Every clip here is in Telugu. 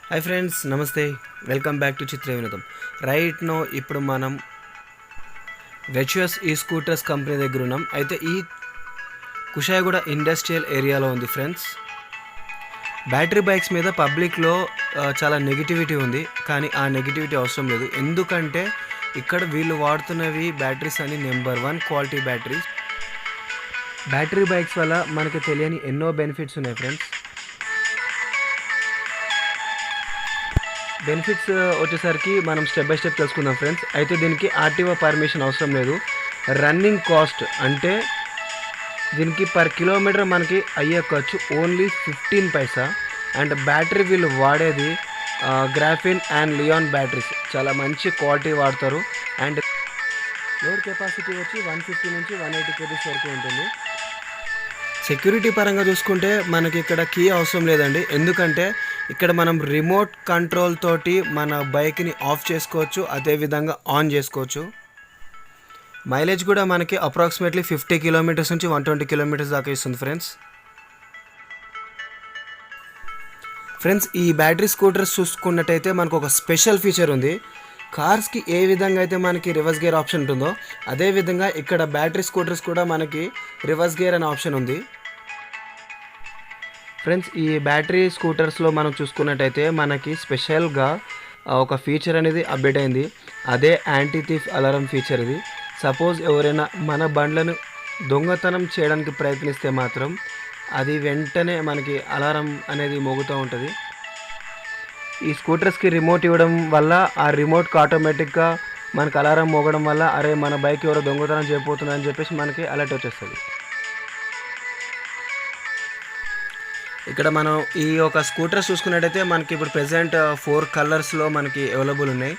హాయ్ ఫ్రెండ్స్, నమస్తే. Welcome back to Chitra Vinodam. Right no ఇప్పుడు మనం వెచ్యుయస్ ఈ స్కూటర్స్ కంపెనీ దగ్గర ఉన్నాం. అయితే ఈ కుషాయిగూడ ఇండస్ట్రియల్ ఏరియాలో ఉంది ఫ్రెండ్స్. బ్యాటరీ బైక్స్ మీద పబ్లిక్లో చాలా నెగిటివిటీ ఉంది, కానీ ఆ నెగిటివిటీ అవసరం లేదు. ఎందుకంటే ఇక్కడ వీళ్ళు వాడుతున్నవి బ్యాటరీస్ అని number 1 quality batteries. Battery bikes వల్ల మనకి తెలియని ఎన్నో బెనిఫిట్స్ ఉన్నాయి ఫ్రెండ్స్. బెనిఫిట్స్ వచ్చేసరికి మనం స్టెప్ బై స్టెప్ తెలుసుకుందాం ఫ్రెండ్స్. అయితే దీనికి ఆర్టీఓ పర్మిషన్ అవసరం లేదు. రన్నింగ్ కాస్ట్ అంటే దీనికి పర్ కిలోమీటర్ మనకి అయ్యే ఖర్చు ఓన్లీ 15 పైసా. అండ్ బ్యాటరీ వీళ్ళు వాడేది గ్రాఫిన్ అండ్ లియాన్ బ్యాటరీస్, చాలా మంచి క్వాలిటీ వాడతారు. అండ్ లోడ్ కెపాసిటీ వచ్చి 150 నుంచి 180 కేజీస్ వరకు ఉంటుంది. సెక్యూరిటీ పరంగా చూసుకుంటే మనకి ఇక్కడ కీ అవసరం లేదండి, ఎందుకంటే ఇక్కడ మనం రిమోట్ కంట్రోల్ తోటి మన బైక్ని ఆఫ్ చేసుకోవచ్చు, అదేవిధంగా ఆన్ చేసుకోవచ్చు. మైలేజ్ కూడా మనకి అప్రాక్సిమేట్లీ 50 కిలోమీటర్స్ నుంచి 120 కిలోమీటర్స్ దాకా ఇస్తుంది ఫ్రెండ్స్. ఈ బ్యాటరీ స్కూటర్స్ చూసుకున్నట్టయితే మనకు ఒక స్పెషల్ ఫీచర్ ఉంది. కార్స్కి ఏ విధంగా అయితే మనకి రివర్స్ గేర్ ఆప్షన్ ఉంటుందో, అదేవిధంగా ఇక్కడ బ్యాటరీ స్కూటర్స్ కూడా మనకి రివర్స్ గేర్ అనే ఆప్షన్ ఉంది ఫ్రెండ్స్. ఈ బ్యాటరీ స్కూటర్స్లో మనం చూసుకున్నట్టయితే మనకి స్పెషల్గా ఒక ఫీచర్ అనేది అప్డేట్ అయింది. అదే యాంటీ థీఫ్ అలారం ఫీచర్. ఇది సపోజ్ ఎవరైనా మన బండ్లను దొంగతనం చేయడానికి ప్రయత్నిస్తే మాత్రం అది వెంటనే మనకి అలారం అనేది మోగుతూ ఉంటుంది. ఈ స్కూటర్స్కి రిమోట్ ఇవ్వడం వల్ల ఆ రిమోట్కి ఆటోమేటిక్గా మనకు అలారం మోగడం వల్ల అరే మన బైక్ ఎవరో దొంగతనం చేయబోతున్నా అని చెప్పేసి మనకి అలర్ట్ వచ్చేస్తుంది. ఇక్కడ మనం ఈ ఒక స్కూటర్స్ చూసుకున్నట్టయితే మనకి ఇప్పుడు ప్రెజెంట్ 4 కలర్స్లో మనకి అవైలబుల్ ఉన్నాయి.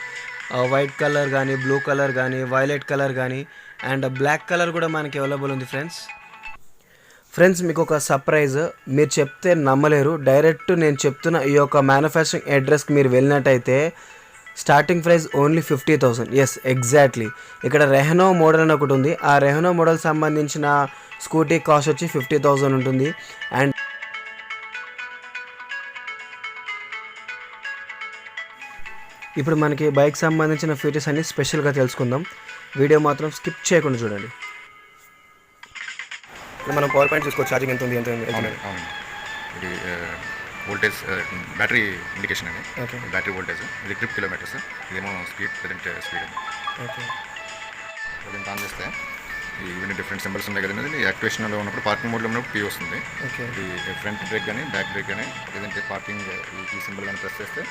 వైట్ కలర్ కానీ, బ్లూ కలర్ కానీ, వైలెట్ కలర్ కానీ, అండ్ బ్లాక్ కలర్ కూడా మనకి అవైలబుల్ ఉంది ఫ్రెండ్స్. మీకు ఒక సర్ప్రైజ్, మీరు చెప్తే నమ్మలేరు. డైరెక్ట్ నేను చెప్తున్న ఈ యొక్క మ్యానుఫ్యాక్చరింగ్ అడ్రస్కి మీరు వెళ్ళినట్టయితే starting price only 50,000. Yes, exactly. ఇక్కడ రెహనో మోడల్ అని ఒకటి ఉంది. ఆ రెహనో మోడల్ సంబంధించిన స్కూటీ కాస్ట్ వచ్చి 50,000 ఉంటుంది. అండ్ ఇప్పుడు మనకి బైక్ సంబంధించిన ఫీచర్స్ అన్ని స్పెషల్గా తెలుసుకుందాం. వీడియో మాత్రం స్కిప్ చేయకుండా చూడండి. మనం పవర్ పాయింట్ చూసుకోవచ్చు, ఛార్జింగ్ ఎంత ఉంది, ఇది వోల్టేజ్ బ్యాటరీ ఇండికేషన్ అండి. బ్యాటరీ వోల్టేజ్ ఇది ట్రిప్ కిలోమీటర్స్, ఇదేమో ప్రజెంట్ స్పీడ్. దీన్ని ఆన్ చేస్తే ఇవన్నీ డిఫరెంట్ సింబల్స్ ఉన్నాయి కదండి. ఇది యాక్టివేషన్లో ఉన్నప్పుడు, పార్కింగ్ మోడ్లో ఉన్నప్పుడు పీ వస్తుంది. ఇది ఫ్రంట్ బ్రేక్ కానీ బ్యాక్ బ్రేక్ కానీ, లేదంటే పార్కింగ్ ఈ సింబల్ కానీ ప్రెస్ చేస్తే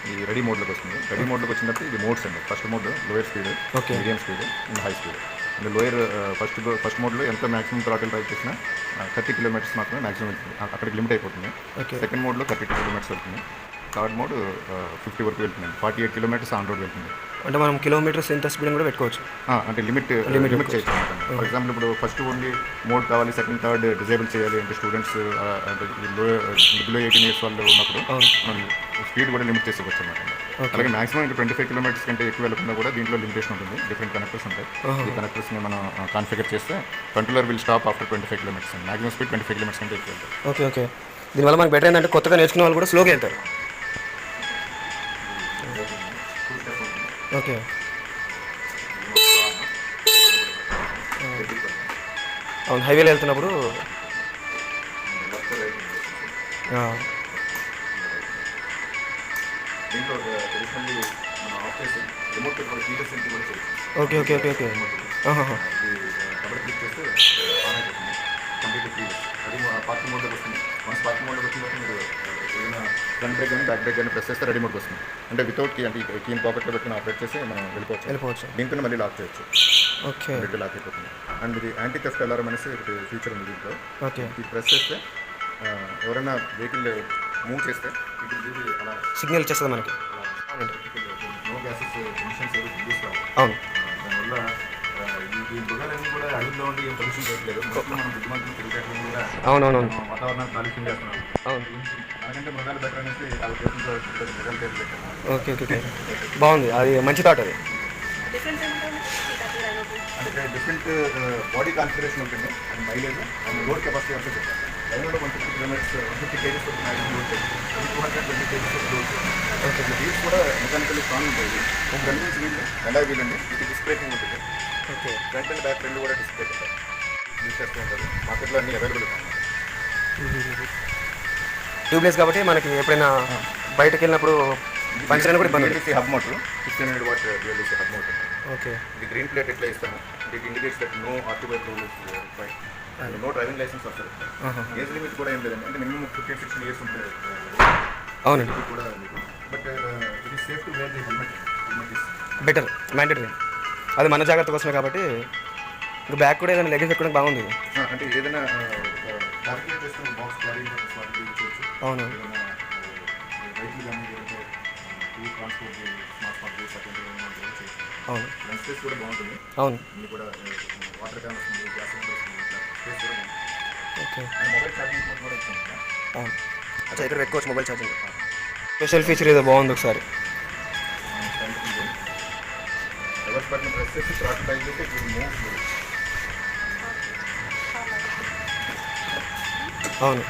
ఇది రెడీ మోడ్లోకి వస్తుంది. రెడీ మోడ్లోకి వచ్చినప్పుడు ఇది మోడ్స్ అండి. First mode lower speed, medium speed and high speed. అంటే లోయర్ ఫస్ట్ మోడ్లో ఎంత మాక్సిమం థ్రాటిల్ డ్రైవ్ చేసినా 30 కిలోమీటర్స్ మాత్రమే మాక్సిమం వెళ్తుంది, అక్కడికి లిమిట్ అయిపోతుంది. సెకండ్ మోడ్లో 32 కిలోమీటర్స్ వెళ్తుంది. థర్డ్ మోడ్ 50 వరకు వెళ్తుంది. 48 కిలోమీటర్స్ ఆన్ రోడ్ వెళ్తుంది. అంటే మనం కిలోమీటర్స్ ఎంత స్పీడ్ కూడా పెట్టుకోవచ్చు. అంటే లిమిట్ చేయొచ్చు. ఫర్ ఎగ్జాంపుల్ ఇప్పుడు ఫస్ట్ ఓన్లీ మోడ్ కావాలి, సెకండ్ థర్డ్ డిజేబుల్ చేయాలి అంటే స్టూడెంట్స్ బిలో 18 ఇయర్స్ వాళ్ళు ఉన్నప్పుడు మనం స్పీడ్ కూడా లిమిట్ చేసుకోవచ్చు అనమాట. అలాగే మాక్సిమం ఇంకా 25 కిలోమీటర్స్ కంటే ఎక్కువ వెళ్ళకుండా కూడా దీంట్లో లిమిటేషన్ ఉంటుంది. డిఫరెంట్ కనెక్టర్స్ ఉంటాయి. ఈ కనెక్టర్స్ని మనం కాన్ఫిగర్ చేస్తే controller will stop after 25 kilometres. Maximum speed 25 kilometres కంటే ఎక్కువ వెళ్తారు. ఓకే. దీనివల్ల మనకు బెటర్ ఏంటంటే కొత్తగా నేర్చుకునే వాళ్ళు కూడా స్లోగా వెళ్తారు. ఓకే. అవును, హైవేలో వెళ్తున్నప్పుడు ఓకే. పార్కింగ్ మోడ్లోకి వస్తుంది. వన్స్ పార్కింగ్ మోడ్లోకి వచ్చినప్పుడు మీరు ఏదైనా ఫ్రంట్ బ్రేక్ కానీ బ్యాక్ బ్రేక్ కానీ ప్రెస్ చేస్తే రెడీ మోడ్కి వస్తుంది. అంటే వితౌట్ కీ, అంటే కీని పాకెట్లో పెట్టుకుని ఆపరేట్ చేసి మనం వెళ్ళిపోవచ్చు. దీంతో మళ్ళీ లాక్ చేయొచ్చు. ఓకే. లాక్ అయిపోతుంది. అండ్ ఇది యాంటీ థెఫ్ట్ అలారం అనేసి ఒకటి ఫీచర్ ఉంది దీంట్లో. ఓకే. ఇది ప్రెస్ చేస్తే ఎవరైనా వెహికల్ మూవ్ చేస్తే అలా సిగ్నల్ ఇచ్చేస్తుంది మనకి. నో గ్యాసెస్ ఎమిషన్స్ ఏవి రిడ్యూస్ కావు. అవును. దానివల్ల ఈ మృగాలన్నీ కూడా అడవిలో ఉండి ఏం పొల్యూషన్ చేయట్లేదు. మనం బుద్ధిమంతులు తిరిగేటప్పుడు కూడా వాతావరణాన్ని కాలుష్యం చేస్తున్నాం. అందుకంటే మృగాలు బెటర్ అనేసి వాళ్ళ దేశంలో మృగాలు పేరు పెట్టాము. ఓకే. బాగుంది, అది మంచి థాట్. అది అంటే డిఫరెంట్ బాడీ కాన్ఫిగరేషన్ ఉంటుంది. And mileage and road capacity అంటే చెప్తాను. లైన్లో 150 kilometres 150 kgs maximum load, 220 kgs load. Okay. Wheels కూడా మెకానికల్ స్ట్రాంగ్ ఉంటాయి. కన్విన్స్ వీల్ ఎలా వీల్ అండి ఇది డిస్క్ బ్రేకింగ్ ఉంటుంది. ఓకే. ఫ్రంట్ అండ్ బ్యాక్ రెండు కూడా డిస్క్ బ్రేక్ ఉంటాయి. యూస్ చేస్తూ ఉంటారు. మార్కెట్లో అన్ని అవైలబుల్ ఉన్నాయి. ట్యూబ్లెస్ కాబట్టి మనకి ఎప్పుడైనా బయటకు వెళ్ళినప్పుడు పంచర్ అయినా కూడా ఇబ్బంది BLDC hub motor 1500 watt BLDC hub motor. Okay. ఇది గ్రీన్ ప్లేట్ ఎట్లా ఇస్తాము it indicates that no RTO rule is required. No driving licence వస్తుంది. ఏజ్ లిమిట్ కూడా ఏం లేదండి. అంటే మినిమం 15-16 ఇయర్స్ ఉంటుంది. అవునండి. కూడా but it is safe to wear the helmet. Better mandatory. అది మన జాగ్రత్త కోసమే కాబట్టి ఇంకా బ్యాగ్ కూడా ఏదైనా లగేజ్ పెట్టుకోవడానికి బాగుంది. అంటే ఏదైనా క్యాలిక్యులేట్ చేసుకుని బాక్స్ క్యారీ చేయొచ్చు. అవును. వెహికల్ కానీ ట్రాన్స్పోర్ట్ స్మార్ట్ బేస్ అటువంటి చేయొచ్చు. అవును. లెన్స్ స్పేస్ కూడా బాగుంటుంది. అవును. ఇది కూడా వాటర్ క్యాన్ వస్తుంది, గ్యాస్ సిలిండర్ వస్తుంది, స్పేస్ కూడా బాగుంటుంది. ఓకే. మొబైల్ ఛార్జింగ్ కూడా వస్తుంది. అవును. అచ్చా ఇక్కడ పెట్టుకోవచ్చు మొబైల్ ఛార్జింగ్. స్పెషల్ ఫీచర్ ఏదో బాగుంది ఒకసారి. రివర్స్ బటన్ ప్రెస్ చేసి థ్రాట్ టైప్ చేస్తే ఇట్ విల్ మూవ్. అవును.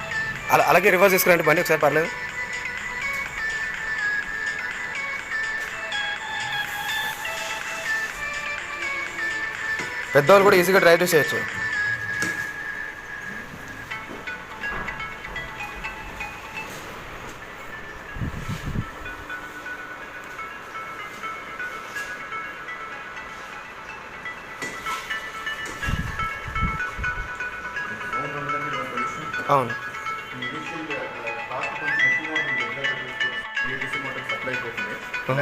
అలాగే రివర్స్ తీసుకురండి బండి ఒకసారి పర్లేదు. పెద్దవాళ్ళు కూడా ఈజీగా డ్రైవ్ చేయొచ్చు. అవును.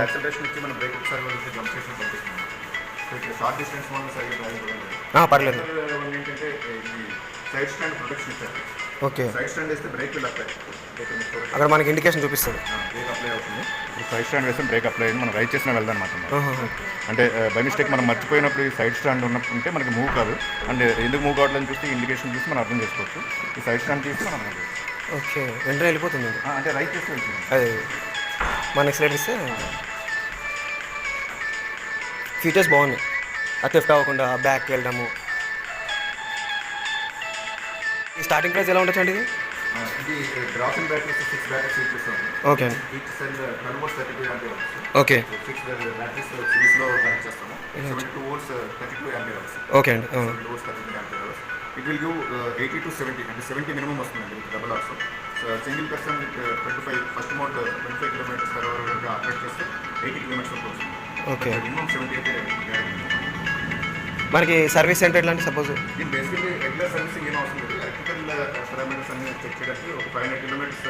యాక్సలరేషన్ ఇచ్చి మనం బ్రేక్ ఒకసారి వదిలితే జంప్ చేసి పంపిస్తున్నాం. సో ఇక్కడ షార్ట్ డిస్టెన్స్ వల్ల సరిగ్గా డ్రైవ్ పర్లేదు. ఏంటంటే ఈ సైడ్ స్టాండ్ ప్రొటెక్షన్ ఇచ్చారు. ఓకే. సైడ్ స్టాండ్ వేస్తే బ్రేక్ విల్ అప్లై. అక్కడ మనకి ఇండికేషన్ చూపిస్తుంది. బ్రేక్ అప్లై అవుతుంది. సైడ్ స్టాండ్ వేస్తే బ్రేక్ అప్లై అయ్యింది. మనం రైట్ చేసిన వెళ్దాం అనమాట. అంటే బై మిస్టేక్ మనం మర్చిపోయినప్పుడు ఈ సైడ్ స్టాండ్ ఉన్నప్పుడు మనకి మూవ్ కాదు. అంటే ఎందుకు మూవ్ కావట్లని చూస్తే ఇండికేషన్ చూసి మనం అర్థం చేసుకోవచ్చు. ఈ సైడ్ స్టాండ్ తీసి మనం ఓకే వెంటనే వెళ్ళిపోతుంది. అంటే రైట్ చేస్తే వెళ్తుంది. అదే మనకి స్లైడ్ ఇస్తే ఫీచర్స్ బాగున్నాయి. అది థెఫ్ట్ అవ్వకుండా బ్యాక్కి వెళ్ళడము. ఈ స్టార్టింగ్ ప్రైస్ ఎలా ఉండొచ్చు అండి ఇది? ఇది drop in batteries 6 batteries use చేస్తాము. Okay. Each cell 12 volts 32 ampere hours. Okay. 6 batteries సిరీస్లో కనెక్ట్ చేస్తాము. 72 వోల్ట్స్ 32 ఆంపియర్ అవర్స్. ఓకే అండి. 72 volts 32 ampere hours. It will give 80 to 70 అంటే 70 మినిమం వస్తుందండి double hours. Single person with 25 first mode 25 kilometres per hour వరకు ఆపరేట్ చేస్తే 80 కిలోమీటర్స్ వరకు వస్తుంది. ఓకే. మినిమం 70 అయితే మనకి సర్వీస్ సెంటర్ ఎట్లా అంటే సపోజ్ దీని బేసికలీ రెగ్యులర్ సర్వీసింగ్ ఏం అవసరం లేదు. ఎలక్ట్రికల్ పారామీటర్స్ అన్ని చెక్ చేయడానికి ఒక 500 కిలోమీటర్స్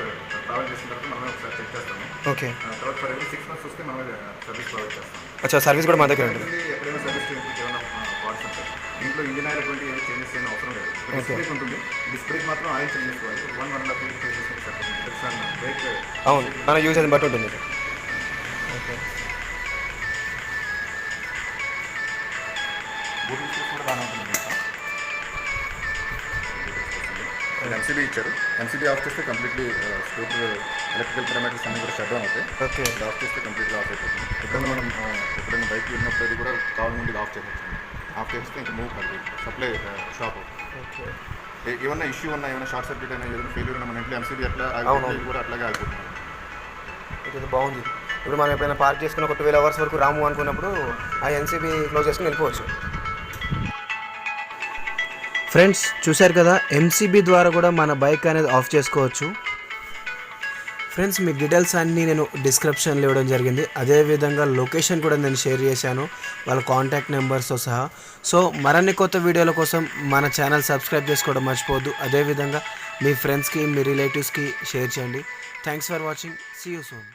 ట్రావెల్ చేసిన తర్వాత మనం ఒకసారి చెక్ చేస్తాము. ఓకే. తర్వాత ఫర్ ఎవరీ 6 months వస్తే మనం సర్వీస్ ప్రొవైడ్ చేస్తాం. అచ్చా సర్వీస్ కూడా మా దగ్గర ఉంటుంది. ఎప్పుడైనా సర్వీస్ చేయించి ఏమైనా పార్ట్స్ ఉంటాయి. దీంట్లో ఇంజిన్ ఆయిల్ ఎటువంటి ఏమి చేంజెస్ చేయడం అవసరం లేదు. డిస్క్ బ్రేక్ ఉంటుంది. డిస్క్ బ్రేక్ మాత్రం ఆయిల్ చేంజ్ చేసుకోవాలి. 1.5 years చేంజెస్ బ్రేక్. అవును మన యూజ్ బట్టి ఉంటుంది. ఓకే. బూటింగ్ స్పేస్ కూడా బాగానే ఉంటుంది. MCB ఇచ్చారు. MCB ఆఫ్ చేస్తే కంప్లీట్లీ స్కూటర్ ఎలక్ట్రికల్ పారామీటర్స్ అన్ని కూడా షట్ డౌన్ అవుతాయి. ఓకే. ఆఫ్ చేస్తే కంప్లీట్గా ఆఫ్ అయిపోతుంది. ఎప్పుడైనా మనం ఎప్పుడైనా బైక్ వెళ్ళినప్పుడు అది కూడా కావాలి నుండి ఆఫ్ చేయవచ్చు. ఆఫ్ చేస్తే ఇంకా మూవ్ కాదు సప్లై షాప్ అవుతుంది. ఓకే. ఏమన్నా ఇష్యూ ఉన్నా ఏమైనా షార్ట్ సర్క్యూట్ అయినా ఏదైనా ఫెయిల్యూర్ ఉన్నా మన ఇంట్లో MCB అట్లా కూడా అట్లాగే ఆగిపోతుంది. ఇది బాగుంది. ఇప్పుడు మనం ఎప్పుడైనా పార్క్ చేసుకుని ఒక 12 hours వరకు రాము అనుకున్నప్పుడు ఆ ఎన్సీబీ క్లోజ్ చేసుకుని వెళ్ళిపోవచ్చు. ఫ్రెండ్స్ చూశారు కదా, ఎంసీబీ ద్వారా కూడా మన బైక్ అనేది ఆఫ్ చేసుకోవచ్చు. ఫ్రెండ్స్ మీకు డీటెయిల్స్ అన్నీ నేను డిస్క్రిప్షన్లో ఇవ్వడం జరిగింది. అదేవిధంగా లొకేషన్ కూడా నేను షేర్ చేశాను వాళ్ళ కాంటాక్ట్ నెంబర్స్తో సహా. సో మరిన్ని కొత్త వీడియోల కోసం మన ఛానల్ సబ్స్క్రైబ్ చేసుకోవడం మర్చిపోవద్దు. అదేవిధంగా మీ ఫ్రెండ్స్కి మీ రిలేటివ్స్కి షేర్ చేయండి. Thanks for watching. See you soon.